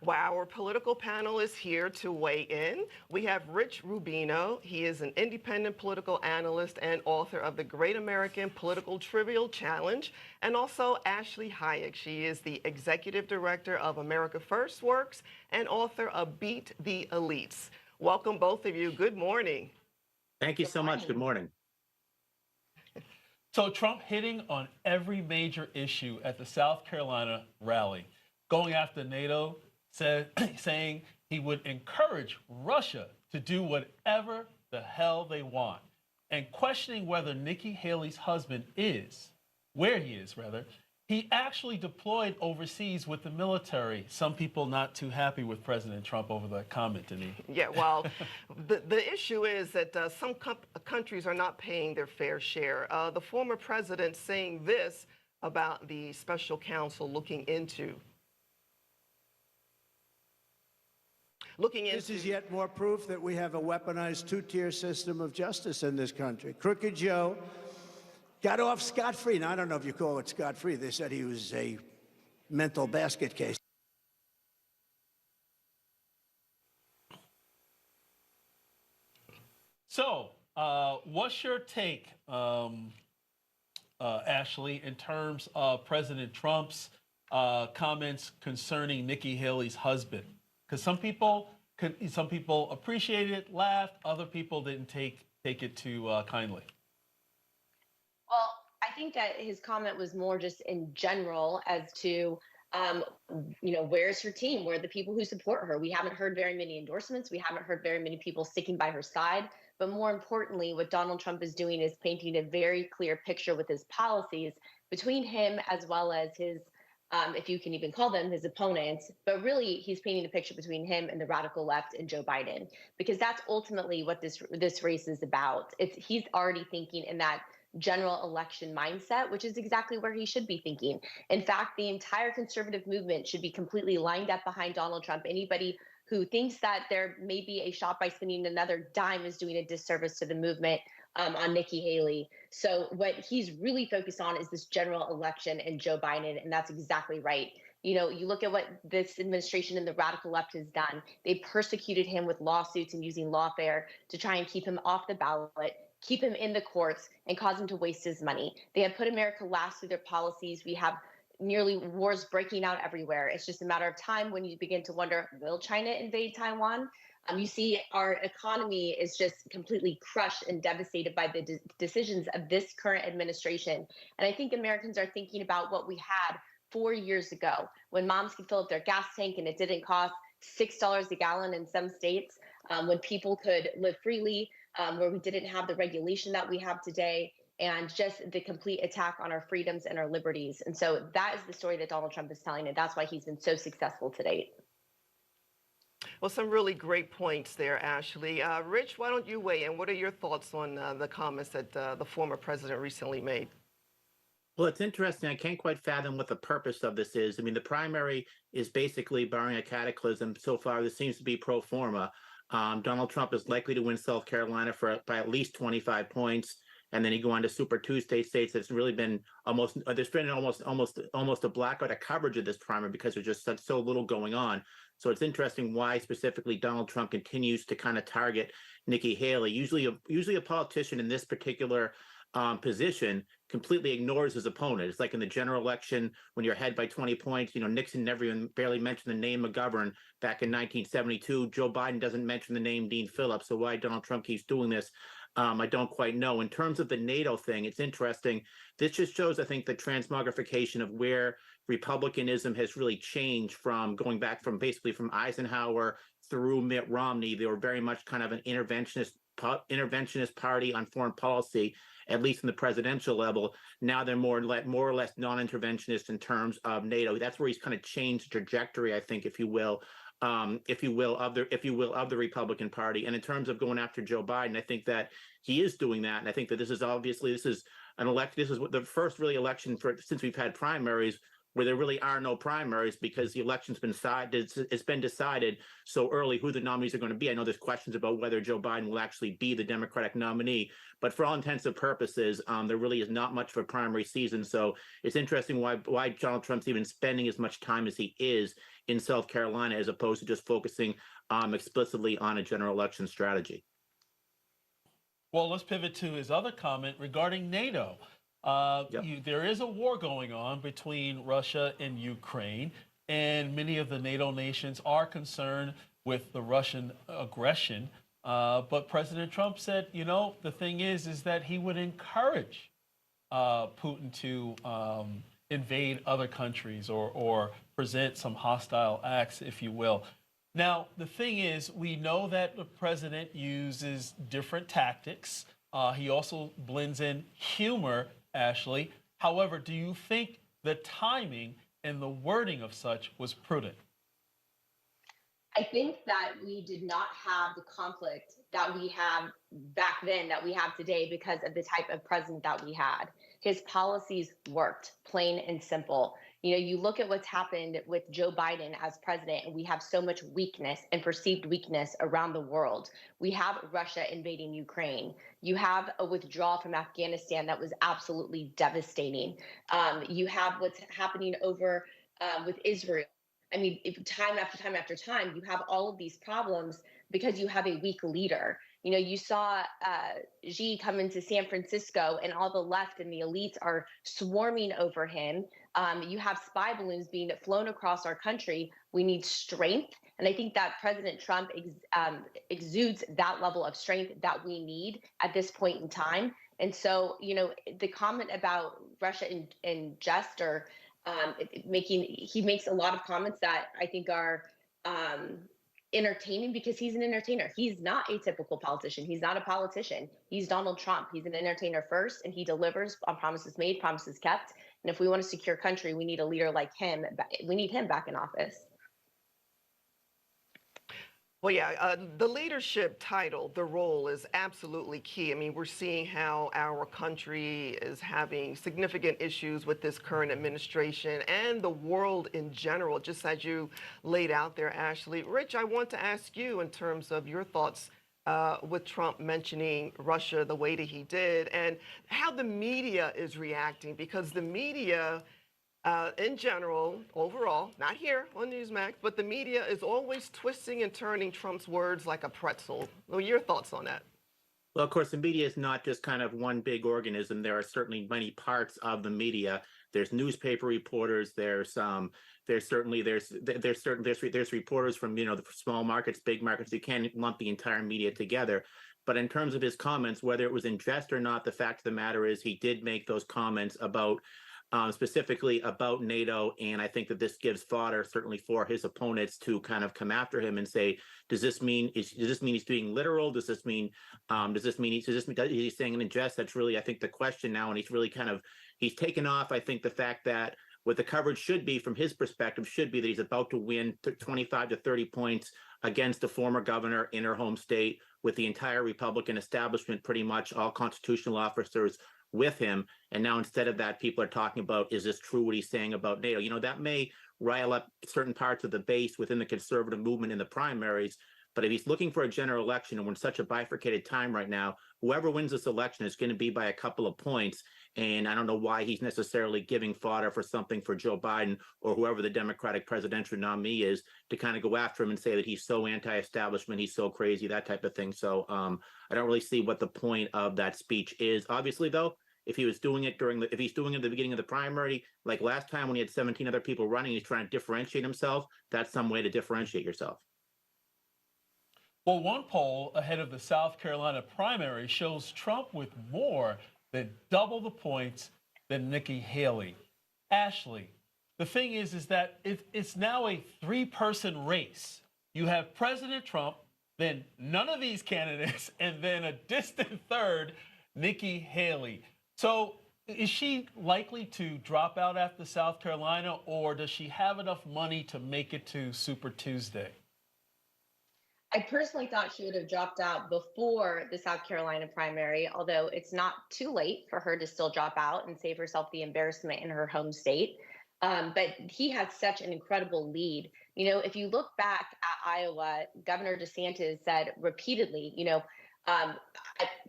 Wow, our political panel is here to weigh in. We have Rich Rubino. He is an independent political analyst and author of The Great American Political Trivial Challenge, and also Ashley Hayek. She is the executive director of America First Works and author of Beat the Elites. Welcome, both of you. Good morning. Thank you so much. Good morning. So Trump hitting on every major issue at the South Carolina rally, going after NATO, saying he would encourage Russia to do whatever the hell they want, and questioning whether Nikki Haley's husband is, where he is rather. He actually deployed overseas with the military. Some people not too happy with President Trump over that comment, didn't he? Yeah, well, the issue is that some countries are not paying their fair share. The former president saying this about the special counsel looking into. This is yet more proof that we have a weaponized two-tier system of justice in this country. Crooked Joe got off scot-free. Now, I don't know if you call it scot-free. They said he was a mental basket case. So, what's your take, Ashley, in terms of President Trump's comments concerning Nikki Haley's husband? Because some people appreciated it, laughed, other people didn't take it too kindly. Well, I think that his comment was more just in general as to, where's her team? Where are the people who support her? We haven't heard very many endorsements. We haven't heard very many people sticking by her side. But more importantly, what Donald Trump is doing is painting a very clear picture with his policies between him as well as his, if you can even call them his opponents. But really, he's painting a picture between him and the radical left and Joe Biden, because that's ultimately what this race is about. He's already thinking in that general election mindset, which is exactly where he should be thinking. In fact, the entire conservative movement should be completely lined up behind Donald Trump. Anybody who thinks that there may be a shot by spending another dime is doing a disservice to the movement on Nikki Haley. So what he's really focused on is this general election and Joe Biden, and that's exactly right. You look at what this administration and the radical left has done. They persecuted him with lawsuits and using lawfare to try and keep him off the ballot, keep him in the courts, and cause him to waste his money. They have put America last through their policies. We have nearly wars breaking out everywhere. It's just a matter of time when you begin to wonder, will China invade Taiwan? You see our economy is just completely crushed and devastated by the decisions of this current administration. And I think Americans are thinking about what we had 4 years ago when moms could fill up their gas tank and it didn't cost $6 a gallon in some states, when people could live freely, where we didn't have the regulation that we have today, and just the complete attack on our freedoms and our liberties. And so that is the story that Donald Trump is telling, and that's why he's been so successful to date. Well, some really great points there, Ashley. Rich, why don't you weigh in? What are your thoughts on the comments that the former president recently made? Well, it's interesting. I can't quite fathom what the purpose of this is. I mean, the primary is basically, barring a cataclysm, so far this seems to be pro forma. Donald Trump is likely to win South Carolina by at least 25 points. And then you go on to Super Tuesday states. It's really been there's been almost a blackout of coverage of this primary because there's just so little going on. So it's interesting why specifically Donald Trump continues to kind of target Nikki Haley. Usually a politician in this particular position completely ignores his opponent. It's like in the general election when you're ahead by 20 points. Nixon never even barely mentioned the name McGovern back in 1972. Joe Biden doesn't mention the name Dean Phillips. So why Donald Trump keeps doing this, I don't quite know. In terms of the NATO thing, it's interesting. This just shows, I think, the transmogrification of where Republicanism has really changed from going back from basically from Eisenhower through Mitt Romney. They were very much kind of an interventionist party on foreign policy, at least in the presidential level. Now they're more or less non-interventionist in terms of NATO. That's where he's kind of changed the trajectory, I think, if you will, of the Republican Party. And in terms of going after Joe Biden, I think that he is doing that, and I think that this is the first really election since we've had primaries where there really are no primaries because the election's been decided. It's been decided so early who the nominees are going to be. I know there's questions about whether Joe Biden will actually be the Democratic nominee, but for all intents and purposes, there really is not much of a primary season. So it's interesting why Donald Trump's even spending as much time as he is in South Carolina, as opposed to just focusing explicitly on a general election strategy. Well, let's pivot to his other comment regarding NATO. Yep. There is a war going on between Russia and Ukraine, and many of the NATO nations are concerned with the Russian aggression. But President Trump said, the thing is that he would encourage Putin to invade other countries or present some hostile acts, if you will. Now, the thing is, we know that the president uses different tactics. He also blends in humor, Ashley. However, do you think the timing and the wording of such was prudent? I think that we did not have the conflict that we have back then that we have today because of the type of president that we had. His policies worked, plain and simple. You look at what's happened with Joe Biden as president, and we have so much weakness and perceived weakness around the world. We have Russia invading Ukraine. You have a withdrawal from Afghanistan that was absolutely devastating. You have what's happening over with Israel. I mean, time after time after time, you have all of these problems because you have a weak leader. You saw Xi come into San Francisco, and all the left and the elites are swarming over him. You have spy balloons being flown across our country. We need strength. And I think that President Trump exudes that level of strength that we need at this point in time. And so, the comment about Russia in jest or he makes a lot of comments that I think are entertaining because he's an entertainer. He's not a typical politician. He's not a politician. He's Donald Trump. He's an entertainer first, and he delivers on promises made, promises kept. And if we want a secure country, we need a leader like him. We need him back in office. Well, yeah, the leadership title, the role is absolutely key. I mean, we're seeing how our country is having significant issues with this current administration and the world in general, just as you laid out there, Ashley. Rich, I want to ask you in terms of your thoughts with Trump mentioning Russia the way that he did and how the media is reacting, because the media in general, overall, not here on Newsmax, but the media is always twisting and turning Trump's words like a pretzel. Well, your thoughts on that? Well, of course, the media is not just kind of one big organism. There are certainly many parts of the media. There's newspaper reporters. There's reporters from the small markets, big markets. You can't lump the entire media together. But in terms of his comments, whether it was in jest or not, the fact of the matter is he did make those comments about. Specifically about NATO, and I think that this gives fodder certainly for his opponents to kind of come after him and say, does this mean he's being literal? Does this mean he's saying it in jest? That's really, I think, the question now, and he's taken off. I think the fact that what the coverage should be from his perspective should be that he's about to win 25 to 30 points against a former governor in her home state with the entire Republican establishment, pretty much all constitutional officers with him. And now instead of that, people are talking about, is this true what he's saying about NATO? That may rile up certain parts of the base within the conservative movement in the primaries. But if he's looking for a general election, and we're in such a bifurcated time right now, whoever wins this election is going to be by a couple of points. And I don't know why he's necessarily giving fodder for something for Joe Biden or whoever the Democratic presidential nominee is to kind of go after him and say that he's so anti-establishment, he's so crazy, that type of thing. So I don't really see what the point of that speech is. Obviously, though, if he's doing it at the beginning of the primary, like last time when he had 17 other people running, he's trying to differentiate himself. That's some way to differentiate yourself. Well, one poll ahead of the South Carolina primary shows Trump with more than double the points than Nikki Haley. Ashley, the thing is that it's now a three-person race. You have President Trump, then none of these candidates, and then a distant third, Nikki Haley. So is she likely to drop out after South Carolina, or does she have enough money to make it to Super Tuesday? I personally thought she would have dropped out before the South Carolina primary, although it's not too late for her to still drop out and save herself the embarrassment in her home state. But he had such an incredible lead. If you look back at Iowa, Governor DeSantis said repeatedly,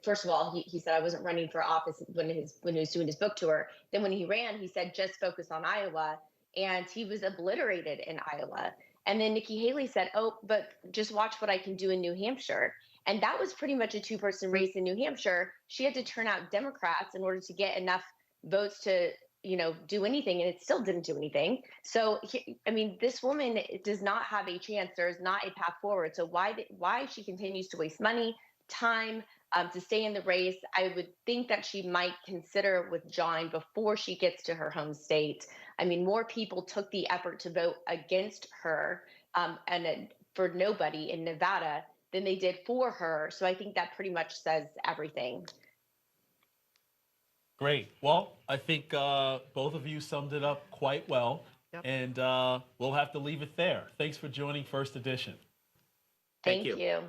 first of all, he said I wasn't running for office when he was doing his book tour. Then when he ran, he said just focus on Iowa, and he was obliterated in Iowa. And then Nikki Haley said, "Oh, but just watch what I can do in New Hampshire." And that was pretty much a two-person race in New Hampshire. She had to turn out Democrats in order to get enough votes to do anything, and it still didn't do anything. So this woman does not have a chance. There is not a path forward. So why she continues to waste money, time, to stay in the race? I would think that she might consider withdrawing before she gets to her home state. More people took the effort to vote against her, for nobody in Nevada than they did for her. So I think that pretty much says everything. Great. Well, I think both of you summed it up quite well. Yep. And we'll have to leave it there. Thanks for joining First Edition. Thank Thank you. you.